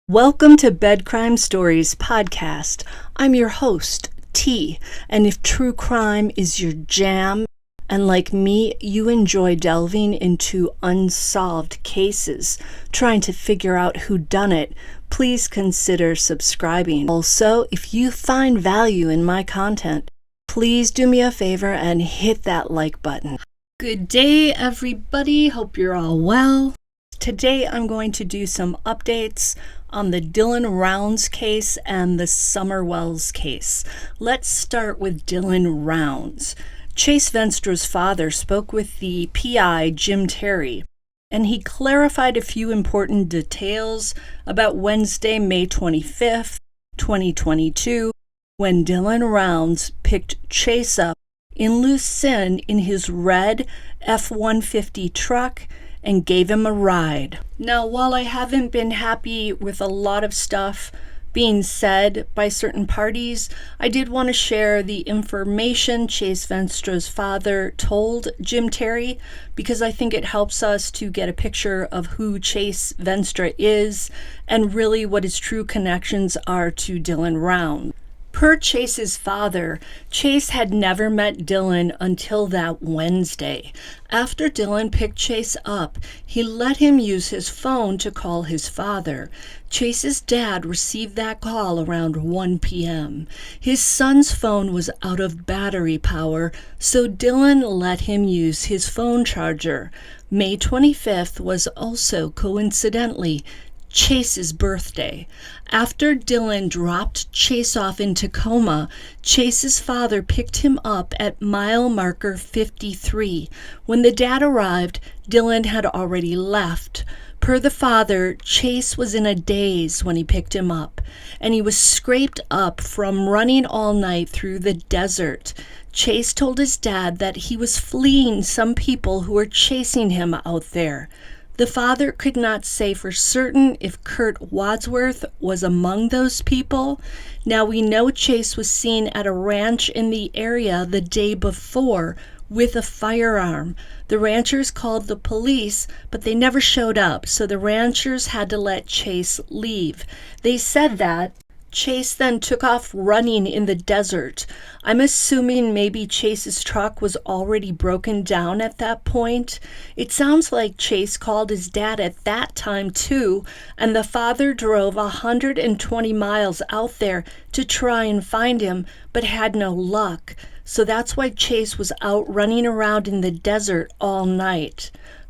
Welcome to Bed Crime Stories podcast. I'm your host, T, and if true crime is your jam, and like me, you enjoy delving into unsolved cases, trying to figure out who done it, please consider subscribing. Also, if you find value in my content, please do me a favor and hit that like button. Good day, everybody. Hope you're all well. Today I'm going to do some updates on the Dylan Rounds case and the Summer Wells case. Let's start with Dylan Rounds. Chase Venstra's father spoke with the PI, Jim Terry, and he clarified a few important details about Wednesday, May 25th, 2022, when Dylan Rounds picked Chase up in Lucin in his red F-150 truck and gave him a ride. Now, while I haven't been happy with a lot of stuff being said by certain parties, I did want to share the information Chase Venstra's father told Jim Terry because I think it helps us to get a picture of who Chase Venstra is and really what his true connections are to Dylan Rounds. Per Chase's father, Chase had never met Dylan until that Wednesday. After Dylan picked Chase up, he let him use his phone to call his father. Chase's dad received that call around 1 p.m. His son's phone was out of battery power, so Dylan let him use his phone charger. May 25th was also coincidentally Chase's birthday. After Dylan dropped Chase off in Tacoma, Chase's father picked him up at mile marker 53. When the dad arrived, Dylan had already left. Per the father, Chase was in a daze when he picked him up, and he was scraped up from running all night through the desert. Chase told his dad that he was fleeing some people who were chasing him out there. The father could not say for certain if Kurt Wadsworth was among those people. Now we know Chase was seen at a ranch in the area the day before with a firearm. The ranchers called the police, but they never showed up, so the ranchers had to let Chase leave. They said that Chase then took off running in the desert. I'm assuming maybe Chase's truck was already broken down at that point. It sounds like Chase called his dad at that time too, and the father drove 120 miles out there to try and find him, but had no luck. So that's why Chase was out running around in the desert all night.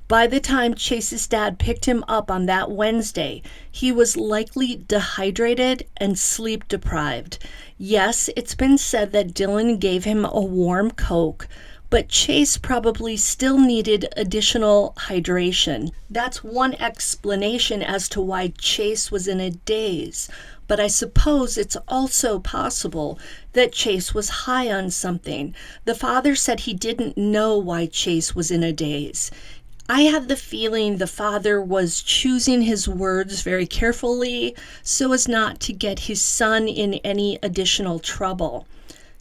By the time Chase's dad picked him up on that Wednesday, he was likely dehydrated and sleep deprived. Yes, it's been said that Dylan gave him a warm Coke, but Chase probably still needed additional hydration. That's one explanation as to why Chase was in a daze. But I suppose it's also possible that Chase was high on something. The father said he didn't know why Chase was in a daze. I have the feeling the father was choosing his words very carefully so as not to get his son in any additional trouble.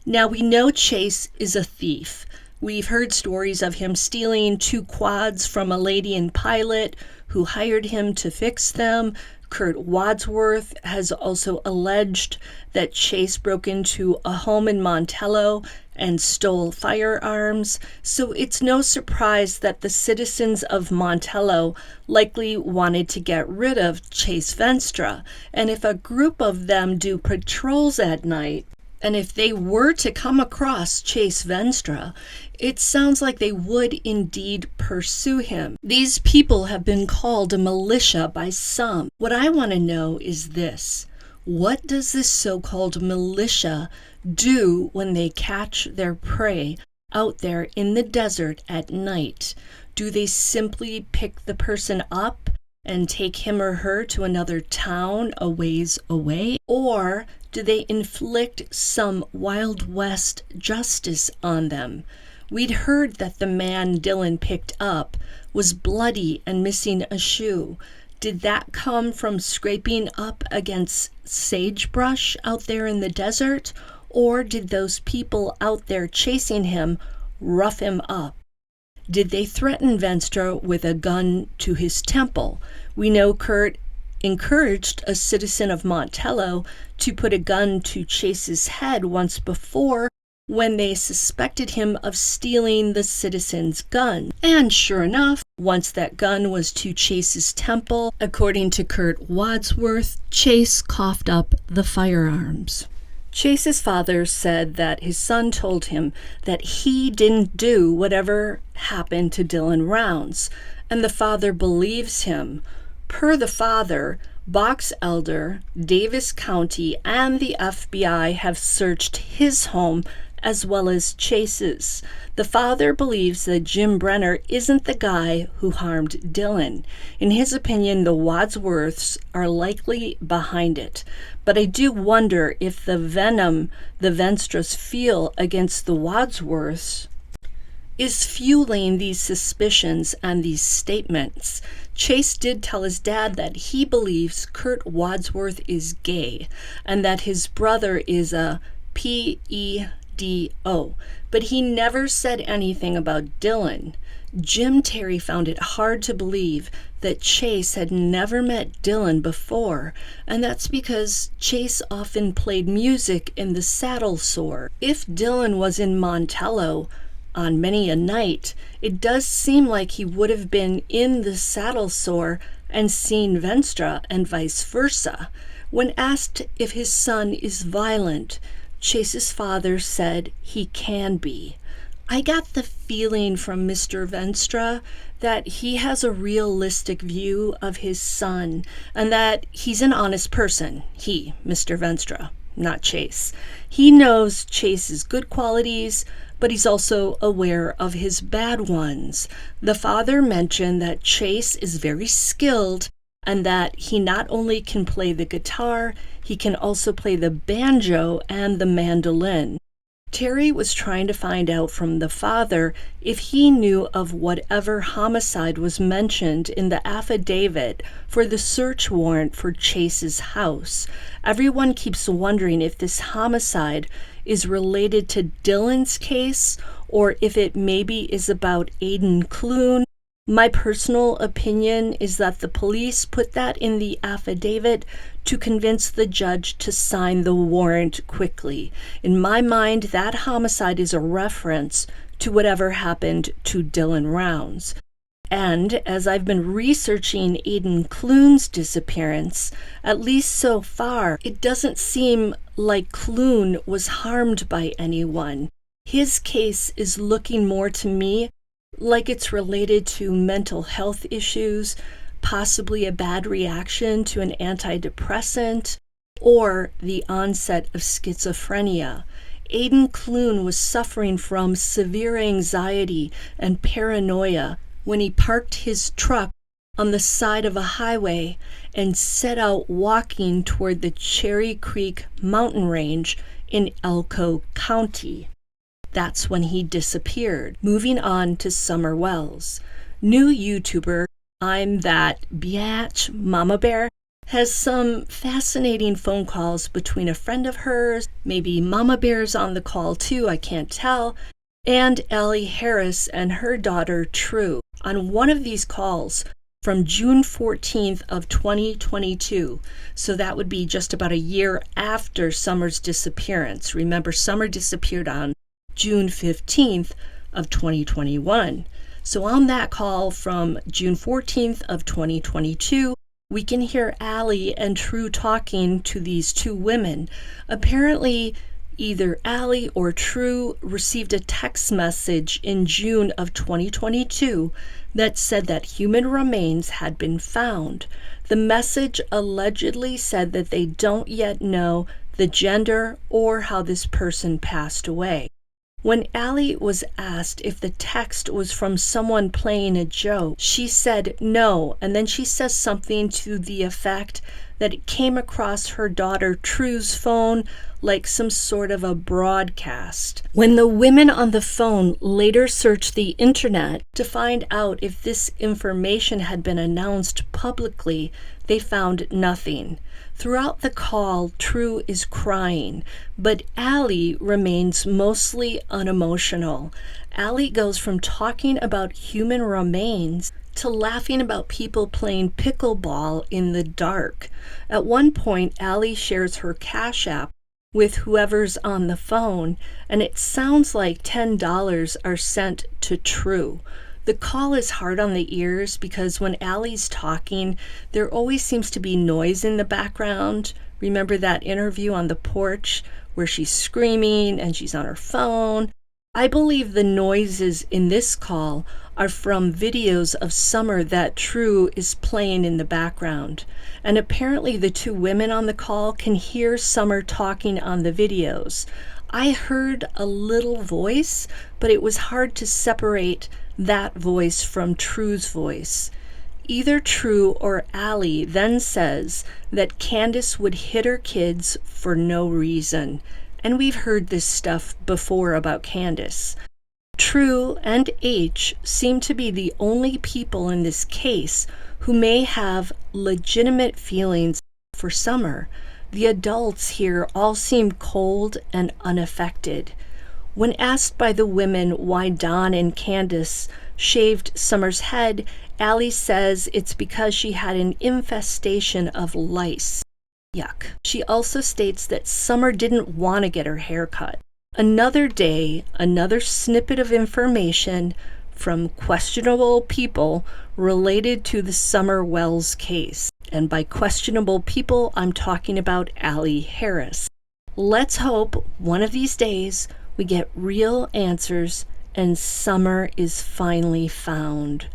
Now we know Chase is a thief. We've heard stories of him stealing 2 quads from a lady in Pilot who hired him to fix them. Kurt Wadsworth has also alleged that Chase broke into a home in Montello and stole firearms, so it's no surprise that the citizens of Montello likely wanted to get rid of Chase Venstra. And if a group of them do patrols at night, and if they were to come across Chase Venstra, it sounds like they would indeed pursue him. These people have been called a militia by some. What I want to know is this: what does this so-called militia do when they catch their prey out there in the desert at night? Do they simply pick the person up and take him or her to another town a ways away? Or do they inflict some Wild West justice on them? We'd heard that the man Dylan picked up was bloody and missing a shoe. Did that come from scraping up against sagebrush out there in the desert? Or did those people out there chasing him rough him up? Did they threaten Venstra with a gun to his temple? We know Kurt encouraged a citizen of Montello to put a gun to Chase's head once before when they suspected him of stealing the citizen's gun. And sure enough, once that gun was to Chase's temple, according to Kurt Wadsworth, Chase coughed up the firearms. Chase's father said that his son told him that he didn't do whatever happened to Dylan Rounds, and the father believes him. Per the father, Box Elder, Davis County, and the FBI have searched his home as well as Chase's. The father believes that Jim Brenner isn't the guy who harmed Dylan. In his opinion, the Wadsworths are likely behind it. But I do wonder if the venom the Venstras feel against the Wadsworths is fueling these suspicions and these statements. Chase did tell his dad that he believes Kurt Wadsworth is gay and that his brother is a PEDO, but he never said anything about Dylan. Jim Terry found it hard to believe that Chase had never met Dylan before, and that's because Chase often played music in the Saddle Sore. If Dylan was in Montello on many a night, it does seem like he would have been in the Saddle Sore and seen Venstra and vice versa. When asked if his son is violent, Chase's father said he can be. I got the feeling from Mr. Venstra that he has a realistic view of his son and that he's an honest person. He, Mr. Venstra, not Chase. He knows Chase's good qualities, but he's also aware of his bad ones. The father mentioned that Chase is very skilled and that he not only can play the guitar, he can also play the banjo and the mandolin. Terry was trying to find out from the father if he knew of whatever homicide was mentioned in the affidavit for the search warrant for Chase's house. Everyone keeps wondering if this homicide is related to Dylan's case or if it maybe is about Aidan Clune. My personal opinion is that the police put that in the affidavit to convince the judge to sign the warrant quickly. In my mind, that homicide is a reference to whatever happened to Dylan Rounds. And as I've been researching Aidan Clune's disappearance, at least so far, it doesn't seem like Clune was harmed by anyone. His case is looking more to me like it's related to mental health issues, possibly a bad reaction to an antidepressant, or the onset of schizophrenia. Aidan Clune was suffering from severe anxiety and paranoia when he parked his truck on the side of a highway and set out walking toward the Cherry Creek mountain range in Elko County. That's when he disappeared. Moving on to Summer Wells. New YouTuber I'm That Biatch Mama Bear has some fascinating phone calls between a friend of hers, maybe Mama Bear's on the call too, I can't tell, and Allie Harris and her daughter True. On one of these calls from June 14th of 2022, so that would be just about a year after Summer's disappearance. Remember, Summer disappeared on June 15th of 2021. So on that call from June 14th of 2022, we can hear Allie and True talking to these two women. Apparently, either Allie or True received a text message in June of 2022 that said that human remains had been found. The message allegedly said that they don't yet know the gender or how this person passed away. When Allie was asked if the text was from someone playing a joke, she said no, and then she says something to the effect that it came across her daughter True's phone like some sort of a broadcast. When the women on the phone later searched the internet to find out if this information had been announced publicly, they found nothing. Throughout the call, True is crying, but Allie remains mostly unemotional. Allie goes from talking about human remains to laughing about people playing pickleball in the dark. At one point, Allie shares her Cash App with whoever's on the phone, and it sounds like $10 are sent to True. The call is hard on the ears because when Allie's talking, there always seems to be noise in the background. Remember that interview on the porch where she's screaming and she's on her phone? I believe the noises in this call are from videos of Summer that True is playing in the background. And apparently the two women on the call can hear Summer talking on the videos. I heard a little voice, but it was hard to separate that voice from True's voice. Either True or Allie then says that Candace would hit her kids for no reason. And we've heard this stuff before about Candace. True and H seem to be the only people in this case who may have legitimate feelings for Summer. The adults here all seem cold and unaffected. When asked by the women why Don and Candace shaved Summer's head, Allie says it's because she had an infestation of lice. Yuck. She also states that Summer didn't want to get her hair cut. Another day, another snippet of information from questionable people related to the Summer Wells case. And by questionable people, I'm talking about Allie Harris. Let's hope one of these days we get real answers and Summer is finally found.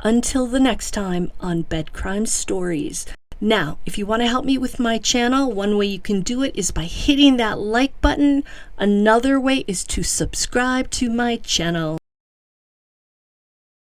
Until the next time on Bed Crime Stories. Now, if you want to help me with my channel, one way you can do it is by hitting that like button. Another way is to subscribe to my channel.